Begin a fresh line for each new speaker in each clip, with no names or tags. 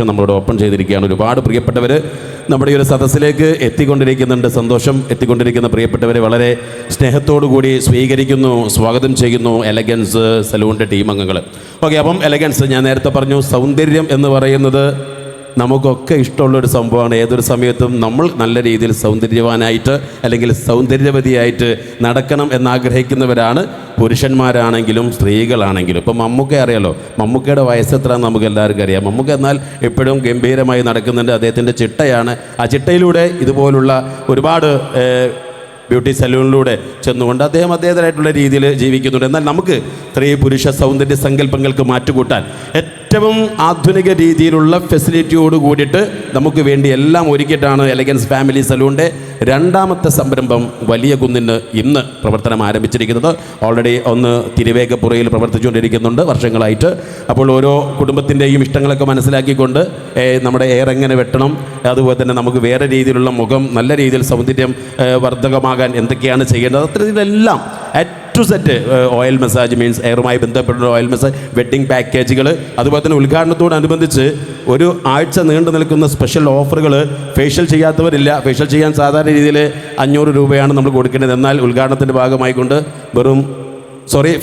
നമ്മളോട് ഓപ്പൺ ചെയ്തിരിക്കുകയാണ്. ഒരുപാട് പ്രിയപ്പെട്ടവർ നമ്മുടെ ഈ ഒരു സദസ്സിലേക്ക് എത്തിക്കൊണ്ടിരിക്കുന്നുണ്ട്. സന്തോഷം. എത്തിക്കൊണ്ടിരിക്കുന്ന പ്രിയപ്പെട്ടവരെ വളരെ സ്നേഹത്തോടു കൂടി സ്വീകരിക്കുന്നു, സ്വാഗതം ചെയ്യുന്നു എലഗൻസ് സലൂണിൻ്റെ ടീം അംഗങ്ങൾ. ഓക്കെ, അപ്പം എലഗൻസ് ഞാൻ നേരത്തെ പറഞ്ഞു, സൗന്ദര്യം എന്ന് പറയുന്നത് നമുക്കൊക്കെ ഇഷ്ടമുള്ളൊരു സംഭവമാണ്. ഏതൊരു സമയത്തും നമ്മൾ നല്ല രീതിയിൽ സൗന്ദര്യവാനായിട്ട് അല്ലെങ്കിൽ സൗന്ദര്യവതിയായിട്ട് നടക്കണം എന്നാഗ്രഹിക്കുന്നവരാണ് പുരുഷന്മാരാണെങ്കിലും സ്ത്രീകളാണെങ്കിലും. ഇപ്പം മമ്മൂക്ക അറിയാലോ, മമ്മൂക്കയുടെ വയസ്സെത്രയാണെന്ന് നമുക്ക് എല്ലാവർക്കും അറിയാം. മമ്മൂക്ക എന്നാൽ എപ്പോഴും ഗംഭീരമായി നടക്കുന്നുണ്ട്. അദ്ദേഹത്തിൻ്റെ ചിട്ടയാണ്. ആ ചിട്ടയിലൂടെ ഇതുപോലുള്ള ഒരുപാട് ബ്യൂട്ടി സലൂണിലൂടെ ചെന്നുകൊണ്ട് അദ്ദേഹം അദ്ദേഹത്തിനായിട്ടുള്ള രീതിയിൽ ജീവിക്കുന്നുണ്ട്. എന്നാൽ നമുക്ക് സ്ത്രീ പുരുഷ സൗന്ദര്യ സങ്കല്പങ്ങൾക്ക് മാറ്റുകൂട്ടാൻ ഏറ്റവും ആധുനിക രീതിയിലുള്ള ഫെസിലിറ്റിയോട് കൂടിയിട്ട് നമുക്ക് വേണ്ടി എല്ലാം ഒരുക്കിയിട്ടാണ് എലഗൻസ് ഫാമിലി സലൂണിൻ്റെ രണ്ടാമത്തെ സംരംഭം വലിയ കുന്നിന് ഇന്ന് പ്രവർത്തനം ആരംഭിച്ചിരിക്കുന്നത്. ഓൾറെഡി ഒന്ന് തിരുവേഗപ്പുറയിൽ പ്രവർത്തിച്ചുകൊണ്ടിരിക്കുന്നുണ്ട് വർഷങ്ങളായിട്ട്. അപ്പോൾ ഓരോ കുടുംബത്തിൻ്റെയും ഇഷ്ടങ്ങളൊക്കെ മനസ്സിലാക്കിക്കൊണ്ട് നമ്മുടെ എയർ എങ്ങനെ വെട്ടണം, അതുപോലെ തന്നെ നമുക്ക് വേറെ രീതിയിലുള്ള മുഖം നല്ല രീതിയിൽ സൗന്ദര്യം വർദ്ധകമാകാൻ എന്തൊക്കെയാണ് ചെയ്യേണ്ടത്, അത്തരത്തിലെല്ലാം two set oil massage means എയറുമായി ബന്ധപ്പെട്ട ഓയിൽ മസാജ്, വെഡ്ഡിംഗ് പാക്കേജുകൾ, അതുപോലെ തന്നെ ഉദ്ഘാടനത്തോടനുബന്ധിച്ച് ഒരു ആഴ്ച നീണ്ടു നിൽക്കുന്ന സ്പെഷ്യൽ ഓഫറുകൾ. ഫേഷ്യൽ ചെയ്യാത്തവരില്ല. ഫേഷ്യൽ ചെയ്യാൻ സാധാരണ രീതിയിൽ 500 രൂപയാണ് നമ്മൾ കൊടുക്കേണ്ടത്. എന്നാൽ ഉദ്ഘാടനത്തിൻ്റെ ഭാഗമായിക്കൊണ്ട്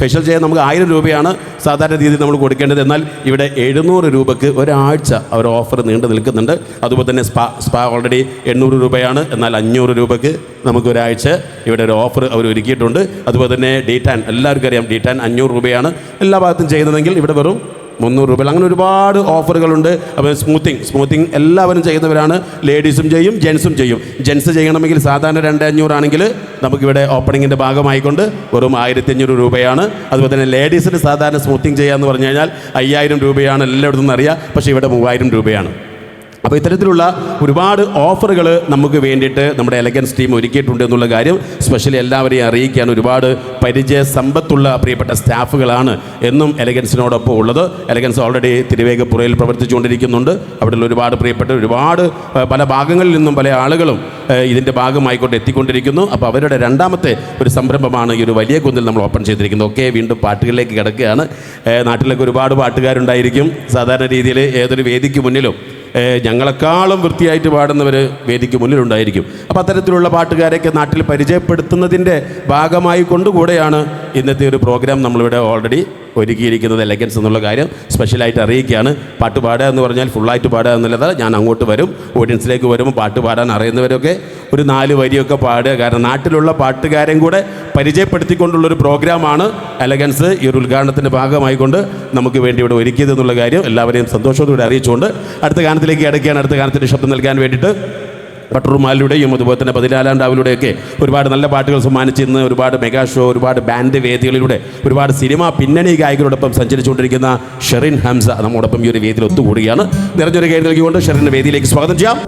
ഫേഷ്യൽ ചെയ്യാൻ നമുക്ക് 1000 രൂപയാണ് സാധാരണ രീതിയിൽ നമ്മൾ കൊടുക്കേണ്ടത്. എന്നാൽ ഇവിടെ 700 രൂപയ്ക്ക് ഒരാഴ്ച അവർ ഓഫർ നീണ്ടു നിൽക്കുന്നുണ്ട്. അതുപോലെ തന്നെ സ്പാ ഓൾറെഡി 800 രൂപയാണ്. എന്നാൽ 500 രൂപയ്ക്ക് നമുക്ക് ഒരാഴ്ച ഇവിടെ ഒരു ഓഫർ അവർ ഒരുക്കിയിട്ടുണ്ട്. അതുപോലെ തന്നെ ഡീറ്റാൻ, എല്ലാവർക്കും അറിയാം ഡീറ്റാൻ 500 രൂപയാണ് എല്ലാ ഭാഗത്തും ചെയ്യുന്നതെങ്കിൽ ഇവിടെ വെറും 300 രൂപ. അങ്ങനെ ഒരുപാട് ഓഫറുകളുണ്ട്. അപ്പോൾ സ്മൂത്തിങ് എല്ലാവരും ചെയ്യുന്നവരാണ്. ലേഡീസും ചെയ്യും, ജെൻസും ചെയ്യും. ജെൻസ് ചെയ്യണമെങ്കിൽ സാധാരണ 2500 ആണെങ്കിൽ നമുക്കിവിടെ ഓപ്പണിങ്ങിൻ്റെ ഭാഗമായിക്കൊണ്ട് വെറും 1500 രൂപയാണ്. അതുപോലെ തന്നെ ലേഡീസിന് സാധാരണ സ്മൂത്തിങ് ചെയ്യാമെന്ന് പറഞ്ഞു കഴിഞ്ഞാൽ 5000 രൂപയാണ് എല്ലായിടത്തും നിന്ന് അറിയാം. പക്ഷേ ഇവിടെ 3000 രൂപയാണ്. അപ്പോൾ ഇത്തരത്തിലുള്ള ഒരുപാട് ഓഫറുകൾ നമുക്ക് വേണ്ടിയിട്ട് നമ്മുടെ എലഗൻസ് ടീം ഒരുക്കിയിട്ടുണ്ട് എന്നുള്ള കാര്യം സ്പെഷ്യലി എല്ലാവരെയും അറിയിക്കാൻ. ഒരുപാട് പരിചയ സമ്പത്തുള്ള പ്രിയപ്പെട്ട സ്റ്റാഫുകളാണ് എന്നും എലഗൻസിനോടൊപ്പം ഉള്ളത്. എലഗൻസ് ഓൾറെഡി തിരുവേഗപ്പുറയിൽ പ്രവർത്തിച്ചുകൊണ്ടിരിക്കുന്നുണ്ട്. അവിടെയുള്ള ഒരുപാട് പ്രിയപ്പെട്ട ഒരുപാട് പല ഭാഗങ്ങളിൽ നിന്നും പല ആളുകളും ഇതിൻ്റെ ഭാഗമായിക്കൊണ്ട് എത്തിക്കൊണ്ടിരിക്കുന്നു. അപ്പോൾ അവരുടെ രണ്ടാമത്തെ ഒരു സംരംഭമാണ് ഈ ഒരു വലിയ കുന്നിൽ നമ്മൾ ഓപ്പൺ ചെയ്തിരിക്കുന്നത്. ഓക്കെ, വീണ്ടും പാട്ടുകളിലേക്ക് കിടക്കുകയാണ്. നാട്ടിലൊക്കെ ഒരുപാട് പാട്ടുകാരുണ്ടായിരിക്കും. സാധാരണ രീതിയിൽ ഏതൊരു വേദിക്ക് മുന്നിലും ഞങ്ങളെക്കാളും വൃത്തിയായിട്ട് പാടുന്നവർ വേദിക്ക് മുന്നിലുണ്ടായിരിക്കും. അപ്പോൾ അത്തരത്തിലുള്ള പാട്ടുകാരെയൊക്കെ നാട്ടിൽ പരിചയപ്പെടുത്തുന്നതിൻ്റെ ഭാഗമായി കൊണ്ടുകൂടെയാണ് ഇന്നത്തെ ഒരു പ്രോഗ്രാം നമ്മളിവിടെ ഓൾറെഡി ഒരുക്കിയിരിക്കുന്നത്. എലഗൻസ് എന്നുള്ള കാര്യം സ്പെഷ്യലായിട്ട് അറിയിക്കുകയാണ്. പാട്ട് പാടുക എന്ന് പറഞ്ഞാൽ ഫുള്ളായിട്ട് പാടുക എന്നുള്ളത് ഞാൻ അങ്ങോട്ട് വരും, ഓഡിയൻസിലേക്ക് വരുമ്പോൾ പാട്ട് പാടാൻ അറിയുന്നവരൊക്കെ ഒരു 4 വരിയൊക്കെ പാടുക. കാരണം നാട്ടിലുള്ള പാട്ടുകാരെയും കൂടെ പരിചയപ്പെടുത്തിക്കൊണ്ടുള്ളൊരു പ്രോഗ്രാമാണ് എലഗൻസ് ഈ ഒരു ഉദ്ഘാടനത്തിൻ്റെ ഭാഗമായിക്കൊണ്ട് നമുക്ക് വേണ്ടി ഇവിടെ ഒരുക്കിയത് എന്നുള്ള കാര്യം എല്ലാവരെയും സന്തോഷത്തോടെ അറിയിച്ചുകൊണ്ട് അടുത്ത ഗാനത്തിലേക്ക് കിടക്കുകയാണ്. അടുത്ത ഗാനത്തിൻ്റെ ശബ്ദം നൽകാൻ വേണ്ടിയിട്ട് പട്ടുറുമാലിലൂടെയും അതുപോലെ തന്നെ 14 രാവിലൂടെയൊക്കെ ഒരുപാട് നല്ല പാട്ടുകൾ സമ്മാനിച്ച് ഇന്ന് ഒരുപാട് മെഗാ ഷോ, ഒരുപാട് ബാൻഡ് വേദികളിലൂടെ ഒരുപാട് സിനിമ പിന്നണി ഗായകരോടൊപ്പം സഞ്ചരിച്ചുകൊണ്ടിരിക്കുന്ന ഷെറിൻ ഹംസ നമ്മോടൊപ്പം ഈ ഒരു വേദിയിൽ ഒത്തുകൂടുകയാണ്. നിറഞ്ഞൊരു കൈ നൽകിക്കൊണ്ട് ഷെറിൻ്റെ വേദിയിലേക്ക് സ്വാഗതം ചെയ്യാം.